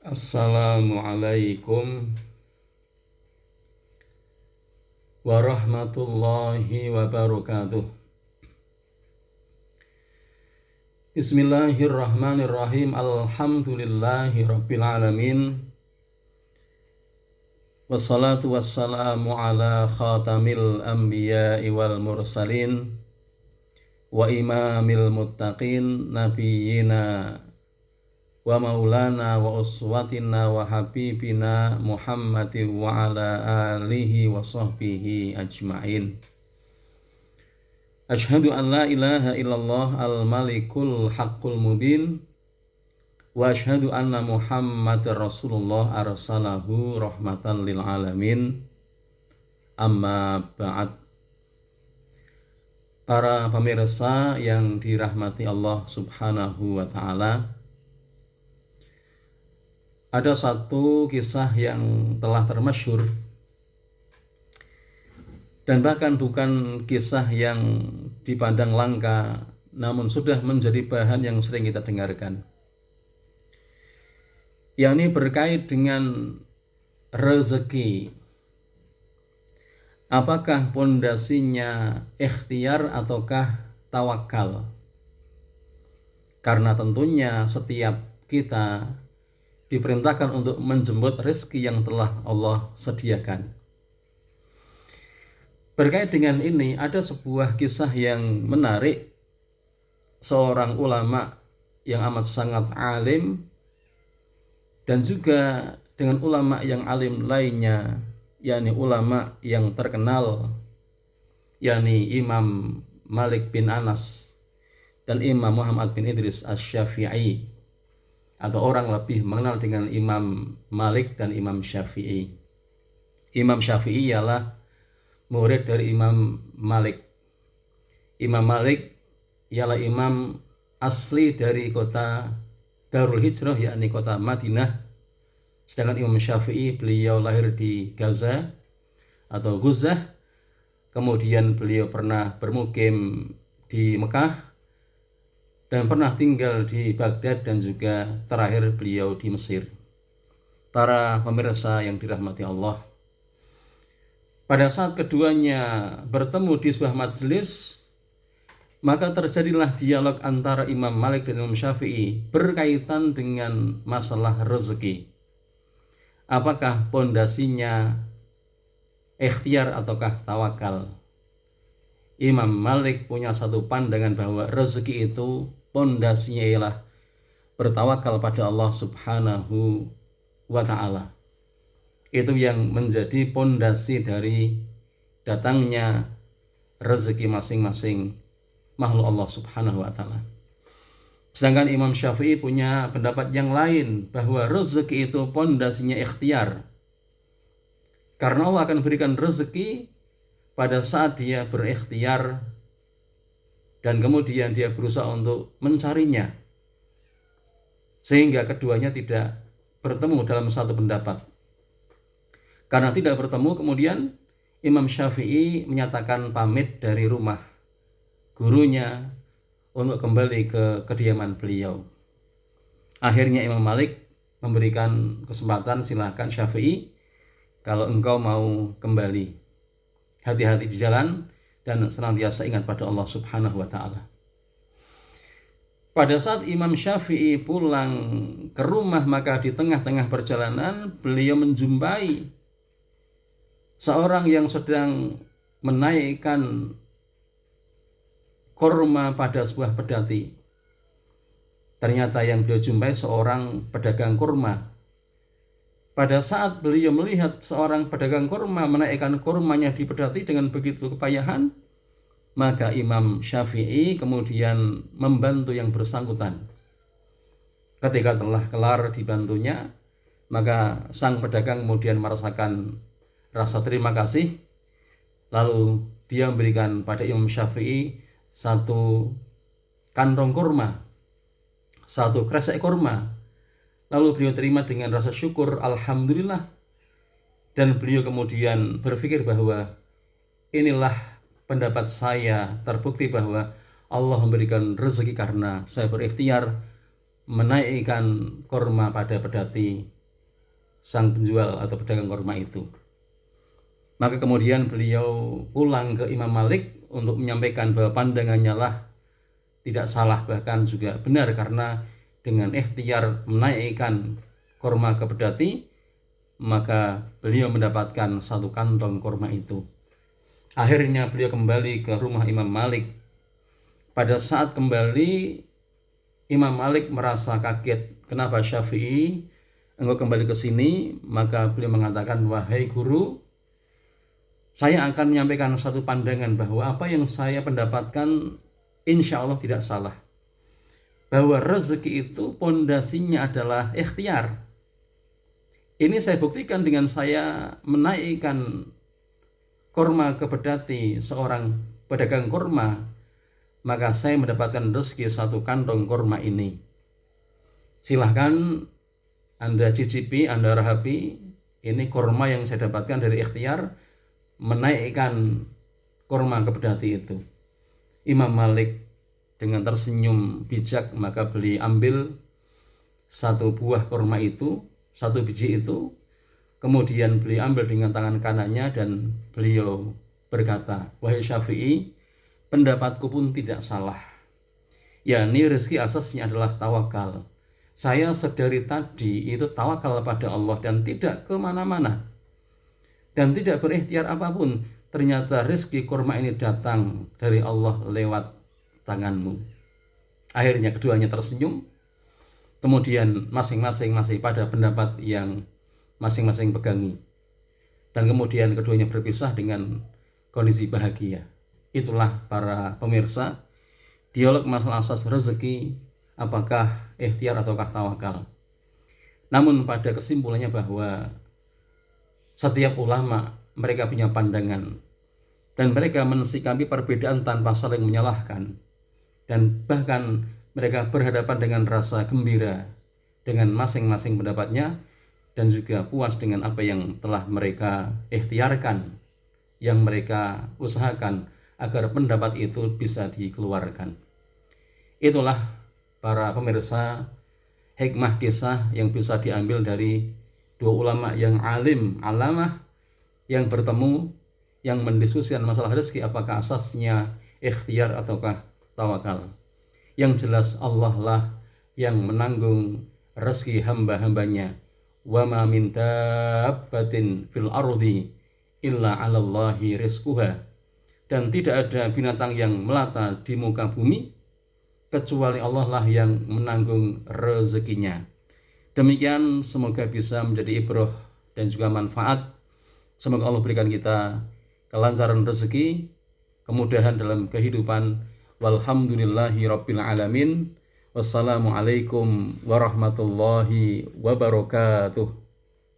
Assalamualaikum warahmatullahi wabarakatuh. Bismillahirrahmanirrahim. Alhamdulillahi rabbil alamin. Wassalatu wassalamu ala khatamil anbiya'i wal mursalin wa imamil muttaqin nabiyyina wa maulana wa uswatina wa habibina Muhammadin wa ala alihi wa sahbihi ajma'in. Asyhadu an la ilaha illallah al-malikul haqqul mubin wa asyhadu anna Muhammadar Rasulullah arsalahu rahmatan lil alamin. Amma ba'd. Para pemirsa yang dirahmati Allah Subhanahu wa taala, ada satu kisah yang telah termasyhur dan bahkan bukan kisah yang dipandang langka, namun sudah menjadi bahan yang sering kita dengarkan, yakni berkait dengan rezeki. Apakah pondasinya ikhtiar ataukah tawakal? Karena tentunya setiap kita diperintahkan untuk menjemput rezeki yang telah Allah sediakan. Berkait dengan ini, ada sebuah kisah yang menarik. Seorang ulama yang amat sangat alim dan juga dengan ulama yang alim lainnya, yakni ulama yang terkenal, yakni Imam Malik bin Anas dan Imam Muhammad bin Idris Asy-Syafi'i, atau orang lebih mengenal dengan Imam Malik dan Imam Syafi'i. Imam Syafi'i ialah murid dari Imam Malik. Imam Malik ialah imam asli dari kota Darul Hijrah, yakni kota Madinah. Sedangkan Imam Syafi'i, beliau lahir di Gaza atau Guzah. Kemudian beliau pernah bermukim di Mekah dan pernah tinggal di Baghdad, dan juga terakhir beliau di Mesir. Para pemirsa yang dirahmati Allah, pada saat keduanya bertemu di sebuah majelis, maka terjadilah dialog antara Imam Malik dan Imam Syafi'i berkaitan dengan masalah rezeki. Apakah pondasinya ikhtiar ataukah tawakal? Imam Malik punya satu pandangan bahwa rezeki itu pondasinya ialah bertawakal pada Allah Subhanahu wa ta'ala. Itu yang menjadi pondasi dari datangnya rezeki masing-masing makhluk Allah Subhanahu wa ta'ala. Sedangkan Imam Syafi'i punya pendapat yang lain, bahwa rezeki itu pondasinya ikhtiar. Karena Allah akan berikan rezeki pada saat dia berikhtiar dan kemudian dia berusaha untuk mencarinya, sehingga keduanya tidak bertemu dalam satu pendapat. Karena tidak bertemu, kemudian Imam Syafi'i menyatakan pamit dari rumah gurunya untuk kembali ke kediaman beliau. Akhirnya Imam Malik memberikan kesempatan, silahkan Syafi'i, kalau engkau mau kembali, hati-hati di jalan dan senantiasa ingat pada Allah Subhanahu wa ta'ala. Pada saat Imam Syafi'i pulang ke rumah, maka di tengah-tengah perjalanan beliau menjumpai seorang yang sedang menaikkan korma pada sebuah pedati. Ternyata yang beliau jumpai seorang pedagang kurma. Pada saat beliau melihat seorang pedagang kurma menaikkan kurmanya di pedati dengan begitu kepayahan, maka Imam Syafi'i kemudian membantu yang bersangkutan. Ketika telah kelar dibantunya, maka sang pedagang kemudian merasakan rasa terima kasih. Lalu dia memberikan pada Imam Syafi'i satu kantong kurma, satu kresek kurma. Lalu beliau terima dengan rasa syukur, alhamdulillah. Dan beliau kemudian berpikir bahwa inilah pendapat saya terbukti bahwa Allah memberikan rezeki karena saya berikhtiar menaikkan kurma pada pedati sang penjual atau pedagang kurma itu. Maka kemudian beliau pulang ke Imam Malik untuk menyampaikan bahwa pandangannya lah tidak salah, bahkan juga benar, karena dengan ikhtiar menaikkan kurma ke pedati, maka beliau mendapatkan 1 kantong kurma itu. Akhirnya beliau kembali ke rumah Imam Malik. Pada saat kembali, Imam Malik merasa kaget. Kenapa Syafi'i engkau kembali ke sini? Maka beliau mengatakan, wahai guru, saya akan menyampaikan satu pandangan bahwa apa yang saya pendapatkan insya Allah tidak salah. Bahwa rezeki itu pondasinya adalah ikhtiar. Ini saya buktikan dengan saya menaikkan kurma ke pedati seorang pedagang kurma, maka saya mendapatkan rezeki 1 kantong kurma ini. Silahkan Anda cicipi, Anda rahapi, ini kurma yang saya dapatkan dari ikhtiar menaikkan kurma ke pedati itu. Imam Malik dengan tersenyum bijak, maka beliau ambil 1 buah kurma itu, 1 biji itu, kemudian beliau ambil dengan tangan kanannya dan beliau berkata, wahai Syafi'i, pendapatku pun tidak salah. Ya, ini rezeki asasnya adalah tawakal. Saya sedari tadi itu tawakal pada Allah dan tidak kemana-mana dan tidak berikhtiar apapun. Ternyata rezeki kurma ini datang dari Allah lewat tanganmu. Akhirnya keduanya tersenyum. Kemudian masing-masing masih pada pendapat yang masing-masing pegangi. Dan kemudian keduanya berpisah dengan kondisi bahagia. Itulah para pemirsa, dialog masalah asas rezeki, apakah ikhtiar ataukah tawakal. Namun pada kesimpulannya bahwa setiap ulama mereka punya pandangan dan mereka mensikapi perbedaan tanpa saling menyalahkan, dan bahkan mereka berhadapan dengan rasa gembira dengan masing-masing pendapatnya dan juga puas dengan apa yang telah mereka ikhtiarkan, yang mereka usahakan agar pendapat itu bisa dikeluarkan. Itulah para pemirsa hikmah kisah yang bisa diambil dari 2 ulama yang alim, alamah, yang bertemu, yang mendiskusikan masalah rezeki, apakah asasnya ikhtiar ataukah tawakal. Yang jelas Allah lah yang menanggung rezeki hamba-hambanya. Wa ma min dabbatin fil ardi illa 'alallahi rizquha. Dan tidak ada binatang yang melata di muka bumi kecuali Allah lah yang menanggung rezekinya. Demikian, semoga bisa menjadi ibrah dan juga manfaat. Semoga Allah berikan kita kelancaran rezeki, kemudahan dalam kehidupan. Walhamdulillahi rabbil alamin. Wassalamualaikum warahmatullahi wabarakatuh.